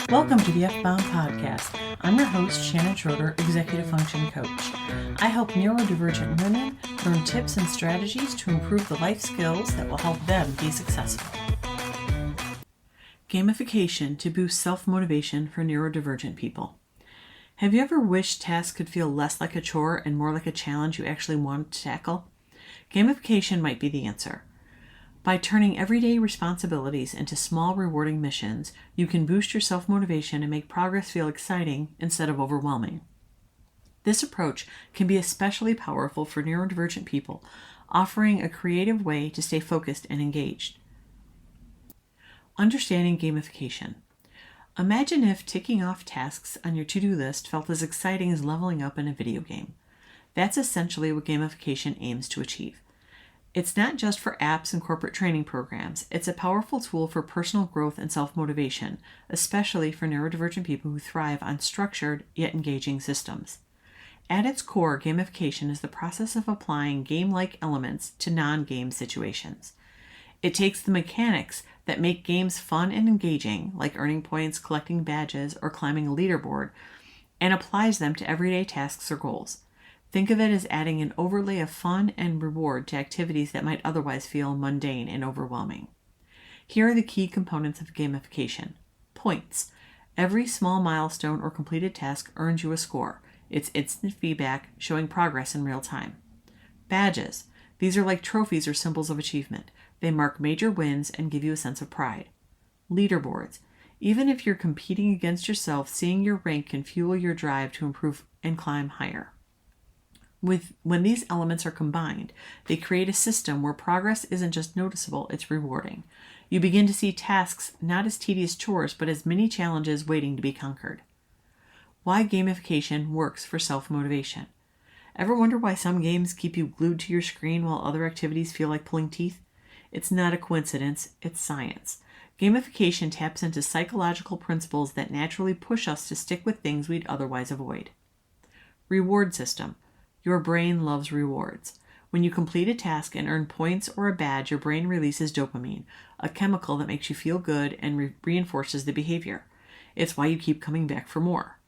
Welcome to the F-Bound Podcast. I'm your host, Shannon Schroeder, Executive Function Coach. I help neurodivergent women learn tips and strategies to improve the life skills that will help them be successful. Gamification to boost self-motivation for neurodivergent people. Have you ever wished tasks could feel less like a chore and more like a challenge you actually wanted to tackle? Gamification might be the answer. By turning everyday responsibilities into small, rewarding missions, you can boost your self-motivation and make progress feel exciting instead of overwhelming. This approach can be especially powerful for neurodivergent people, offering a creative way to stay focused and engaged. Understanding gamification. Imagine if ticking off tasks on your to-do list felt as exciting as leveling up in a video game. That's essentially what gamification aims to achieve. It's not just for apps and corporate training programs. It's a powerful tool for personal growth and self-motivation, especially for neurodivergent people who thrive on structured yet engaging systems. At its core, gamification is the process of applying game-like elements to non-game situations. It takes the mechanics that make games fun and engaging, like earning points, collecting badges, or climbing a leaderboard, and applies them to everyday tasks or goals. Think of it as adding an overlay of fun and reward to activities that might otherwise feel mundane and overwhelming. Here are the key components of gamification. Points. Every small milestone or completed task earns you a score. It's instant feedback, showing progress in real time. Badges. These are like trophies or symbols of achievement. They mark major wins and give you a sense of pride. Leaderboards. Even if you're competing against yourself, seeing your rank can fuel your drive to improve and climb higher. When these elements are combined, they create a system where progress isn't just noticeable, it's rewarding. You begin to see tasks not as tedious chores, but as mini challenges waiting to be conquered. Why gamification works for self-motivation. Ever wonder why some games keep you glued to your screen while other activities feel like pulling teeth? It's not a coincidence, it's science. Gamification taps into psychological principles that naturally push us to stick with things we'd otherwise avoid. Reward system. Your brain loves rewards. When you complete a task and earn points or a badge, your brain releases dopamine, a chemical that makes you feel good and reinforces the behavior. It's why you keep coming back for more.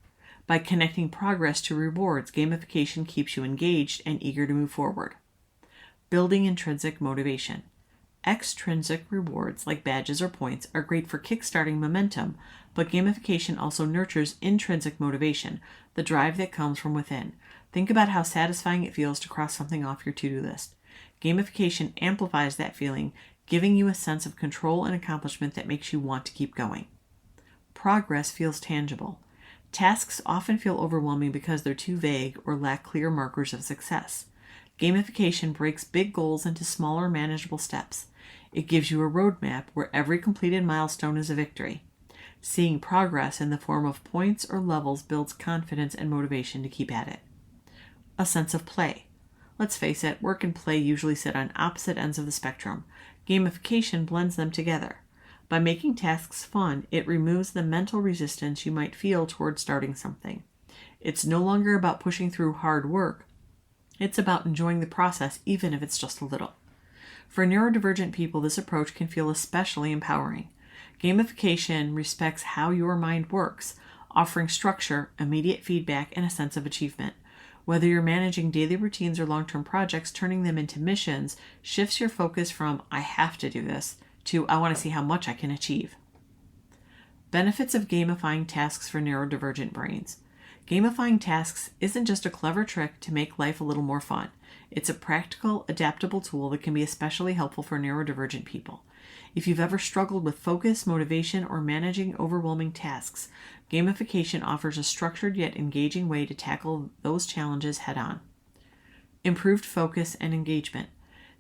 By connecting progress to rewards, gamification keeps you engaged and eager to move forward. Building intrinsic motivation. Extrinsic rewards, like badges or points, are great for kickstarting momentum, but gamification also nurtures intrinsic motivation, the drive that comes from within. Think about how satisfying it feels to cross something off your to-do list. Gamification amplifies that feeling, giving you a sense of control and accomplishment that makes you want to keep going. Progress feels tangible. Tasks often feel overwhelming because they're too vague or lack clear markers of success. Gamification breaks big goals into smaller, manageable steps. It gives you a roadmap where every completed milestone is a victory. Seeing progress in the form of points or levels builds confidence and motivation to keep at it. A sense of play. Let's face it, work and play usually sit on opposite ends of the spectrum. Gamification blends them together. By making tasks fun, it removes the mental resistance you might feel toward starting something. It's no longer about pushing through hard work. It's about enjoying the process, even if it's just a little. For neurodivergent people, this approach can feel especially empowering. Gamification respects how your mind works, offering structure, immediate feedback, and a sense of achievement. Whether you're managing daily routines or long-term projects, turning them into missions shifts your focus from "I have to do this" to "I want to see how much I can achieve." Benefits of gamifying tasks for neurodivergent brains. Gamifying tasks isn't just a clever trick to make life a little more fun. It's a practical, adaptable tool that can be especially helpful for neurodivergent people. If you've ever struggled with focus, motivation, or managing overwhelming tasks, gamification offers a structured yet engaging way to tackle those challenges head-on. Improved focus and engagement.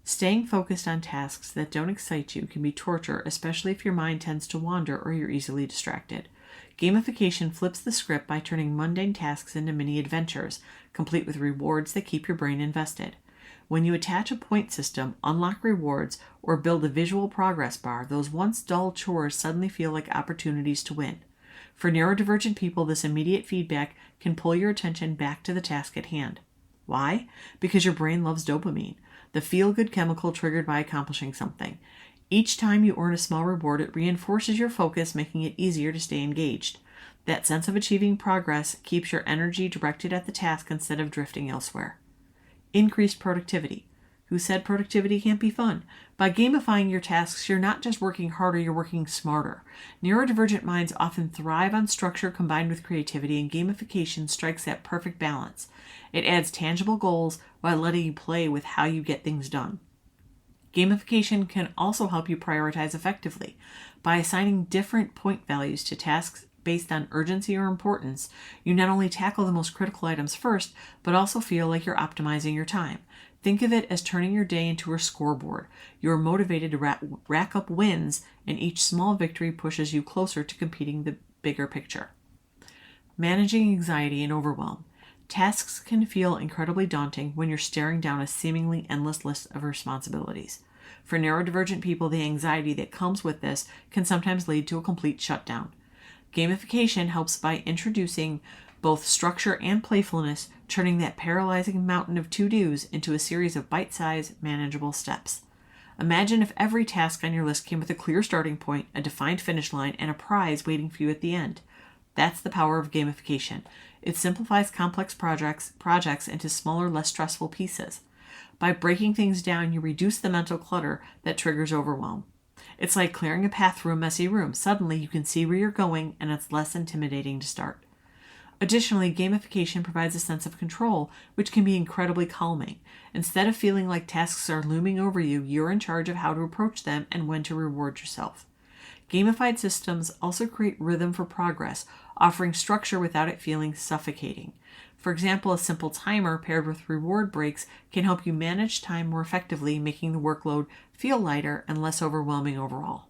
Staying focused on tasks that don't excite you can be torture, especially if your mind tends to wander or you're easily distracted. Gamification flips the script by turning mundane tasks into mini adventures, complete with rewards that keep your brain invested. When you attach a point system, unlock rewards, or build a visual progress bar, those once dull chores suddenly feel like opportunities to win. For neurodivergent people, this immediate feedback can pull your attention back to the task at hand. Why? Because your brain loves dopamine, the feel-good chemical triggered by accomplishing something. Each time you earn a small reward, it reinforces your focus, making it easier to stay engaged. That sense of achieving progress keeps your energy directed at the task instead of drifting elsewhere. Increased productivity. Who said productivity can't be fun? By gamifying your tasks, you're not just working harder, you're working smarter. Neurodivergent minds often thrive on structure combined with creativity, and gamification strikes that perfect balance. It adds tangible goals while letting you play with how you get things done. Gamification can also help you prioritize effectively. By assigning different point values to tasks based on urgency or importance, you not only tackle the most critical items first, but also feel like you're optimizing your time. Think of it as turning your day into a scoreboard. You're motivated to rack up wins, and each small victory pushes you closer to completing the bigger picture. Managing anxiety and overwhelm. Tasks can feel incredibly daunting when you're staring down a seemingly endless list of responsibilities. For neurodivergent people, the anxiety that comes with this can sometimes lead to a complete shutdown. Gamification helps by introducing both structure and playfulness, turning that paralyzing mountain of to-dos into a series of bite-sized, manageable steps. Imagine if every task on your list came with a clear starting point, a defined finish line, and a prize waiting for you at the end. That's the power of gamification. It simplifies complex projects into smaller, less stressful pieces. By breaking things down, you reduce the mental clutter that triggers overwhelm. It's like clearing a path through a messy room. Suddenly, you can see where you're going, and it's less intimidating to start. Additionally, gamification provides a sense of control, which can be incredibly calming. Instead of feeling like tasks are looming over you, you're in charge of how to approach them and when to reward yourself. Gamified systems also create rhythm for progress, offering structure without it feeling suffocating. For example, a simple timer paired with reward breaks can help you manage time more effectively, making the workload feel lighter and less overwhelming overall.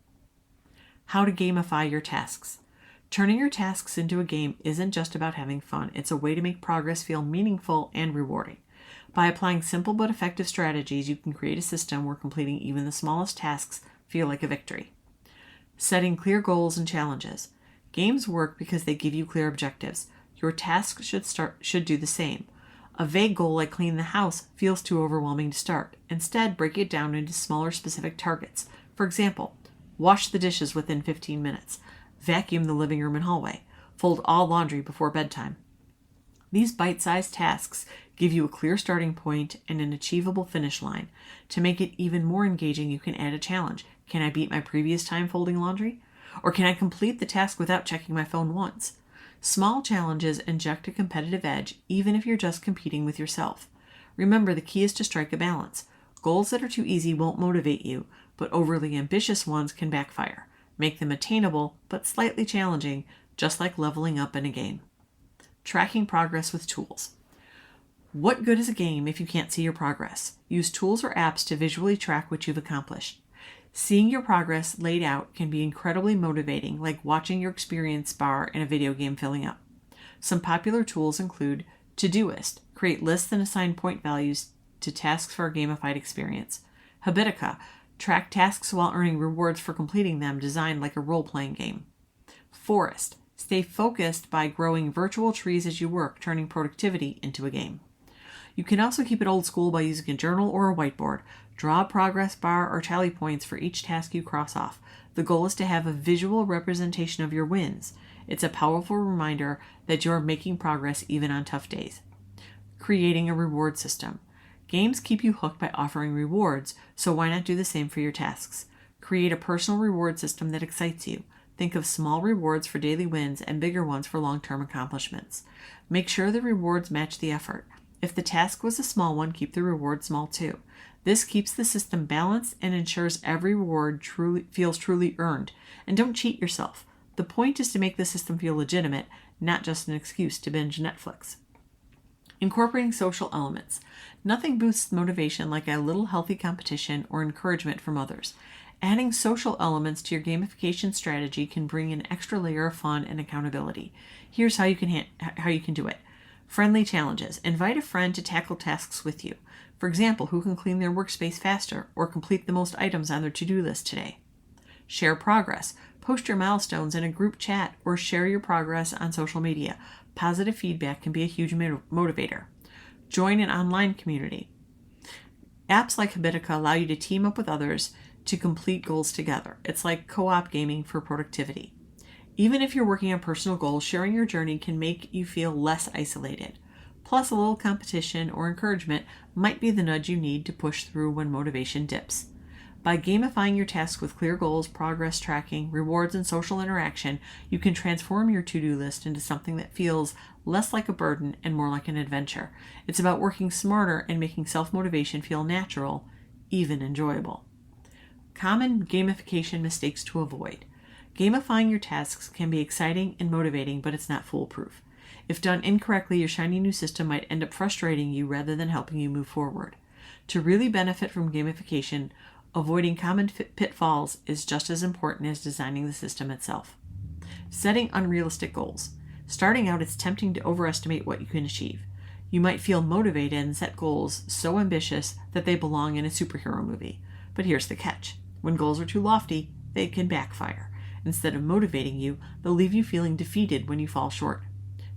How to gamify your tasks. Turning your tasks into a game isn't just about having fun. It's a way to make progress feel meaningful and rewarding. By applying simple but effective strategies, you can create a system where completing even the smallest tasks feel like a victory. Setting clear goals and challenges. Games work because they give you clear objectives. Your tasks should do the same. A vague goal like clean the house feels too overwhelming to start. Instead, break it down into smaller specific targets. For example, wash the dishes within 15 minutes. Vacuum the living room and hallway. Fold all laundry before bedtime. These bite-sized tasks give you a clear starting point and an achievable finish line. To make it even more engaging, you can add a challenge. Can I beat my previous time folding laundry? Or can I complete the task without checking my phone once? Small challenges inject a competitive edge, even if you're just competing with yourself. Remember, the key is to strike a balance. Goals that are too easy won't motivate you, but overly ambitious ones can backfire. Make them attainable, but slightly challenging, just like leveling up in a game. Tracking progress with tools. What good is a game if you can't see your progress? Use tools or apps to visually track what you've accomplished. Seeing your progress laid out can be incredibly motivating, like watching your experience bar in a video game filling up. Some popular tools include Todoist, create lists and assign point values to tasks for a gamified experience. Habitica, track tasks while earning rewards for completing them, designed like a role-playing game. Forest, stay focused by growing virtual trees as you work, turning productivity into a game. You can also keep it old school by using a journal or a whiteboard. Draw a progress bar or tally points for each task you cross off. The goal is to have a visual representation of your wins. It's a powerful reminder that you're making progress even on tough days. Creating a reward system. Games keep you hooked by offering rewards, so why not do the same for your tasks? Create a personal reward system that excites you. Think of small rewards for daily wins and bigger ones for long-term accomplishments. Make sure the rewards match the effort. If the task was a small one, keep the reward small too. This keeps the system balanced and ensures every reward feels truly earned. And don't cheat yourself. The point is to make the system feel legitimate, not just an excuse to binge Netflix. Incorporating social elements. Nothing boosts motivation like a little healthy competition or encouragement from others. Adding social elements to your gamification strategy can bring an extra layer of fun and accountability. Here's how you can do it. Friendly challenges. Invite a friend to tackle tasks with you. For example, who can clean their workspace faster or complete the most items on their to-do list today? Share progress. Post your milestones in a group chat or share your progress on social media. Positive feedback can be a huge motivator. Join an online community. Apps like Habitica allow you to team up with others to complete goals together. It's like co-op gaming for productivity. Even if you're working on personal goals, sharing your journey can make you feel less isolated. Plus, a little competition or encouragement might be the nudge you need to push through when motivation dips. By gamifying your tasks with clear goals, progress tracking, rewards, and social interaction, you can transform your to-do list into something that feels less like a burden and more like an adventure. It's about working smarter and making self-motivation feel natural, even enjoyable. Common gamification mistakes to avoid. Gamifying your tasks can be exciting and motivating, but it's not foolproof. If done incorrectly, your shiny new system might end up frustrating you rather than helping you move forward. To really benefit from gamification, avoiding common pitfalls is just as important as designing the system itself. Setting unrealistic goals. Starting out, it's tempting to overestimate what you can achieve. You might feel motivated and set goals so ambitious that they belong in a superhero movie. But here's the catch. When goals are too lofty, they can backfire. Instead of motivating you, they'll leave you feeling defeated when you fall short.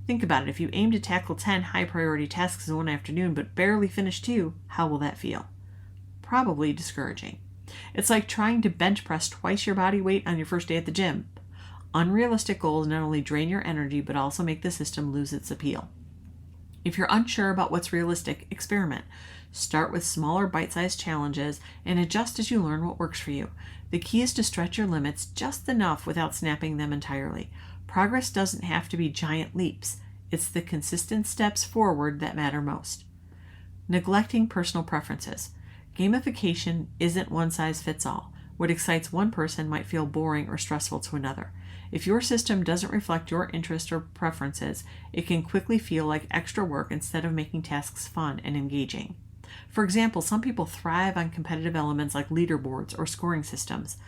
Think about it. If you aim to tackle 10 high-priority tasks in one afternoon but barely finish 2, how will that feel? Probably discouraging. It's like trying to bench press twice your body weight on your first day at the gym. Unrealistic goals not only drain your energy but also make the system lose its appeal. If you're unsure about what's realistic, experiment. Start with smaller bite-sized challenges and adjust as you learn what works for you. The key is to stretch your limits just enough without snapping them entirely. Progress doesn't have to be giant leaps. It's the consistent steps forward that matter most. Neglecting personal preferences. Gamification isn't one size fits all. What excites one person might feel boring or stressful to another. If your system doesn't reflect your interests or preferences, it can quickly feel like extra work instead of making tasks fun and engaging. For example, some people thrive on competitive elements like leaderboards or scoring systems.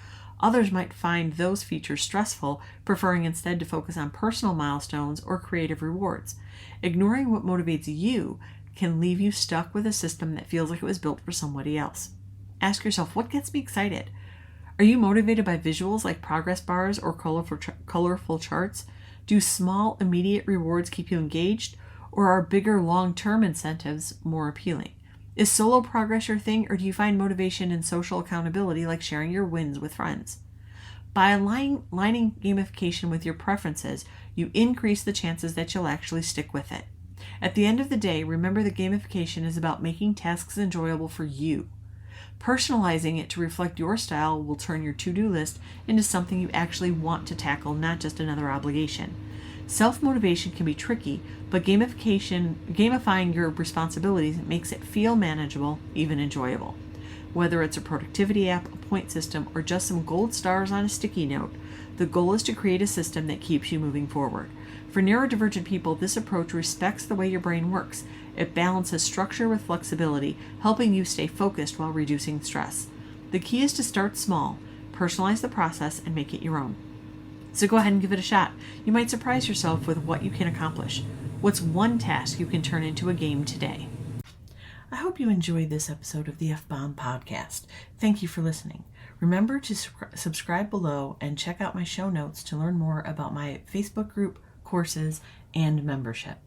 Others might find those features stressful, preferring instead to focus on personal milestones or creative rewards. Ignoring what motivates you can leave you stuck with a system that feels like it was built for somebody else. Ask yourself, what gets me excited? Are you motivated by visuals like progress bars or colorful charts? Do small, immediate rewards keep you engaged, or are bigger, long-term incentives more appealing? Is solo progress your thing, or do you find motivation in social accountability like sharing your wins with friends? By aligning gamification with your preferences, you increase the chances that you'll actually stick with it. At the end of the day, remember that gamification is about making tasks enjoyable for you. Personalizing it to reflect your style will turn your to-do list into something you actually want to tackle, not just another obligation. Self-motivation can be tricky, but gamifying your responsibilities makes it feel manageable, even enjoyable. Whether it's a productivity app, a point system, or just some gold stars on a sticky note, the goal is to create a system that keeps you moving forward. For neurodivergent people, this approach respects the way your brain works. It balances structure with flexibility, helping you stay focused while reducing stress. The key is to start small, personalize the process, and make it your own. So go ahead and give it a shot. You might surprise yourself with what you can accomplish. What's one task you can turn into a game today? I hope you enjoyed this episode of the F-Bomb Podcast. Thank you for listening. Remember to subscribe below and check out my show notes to learn more about my Facebook group, courses, and membership.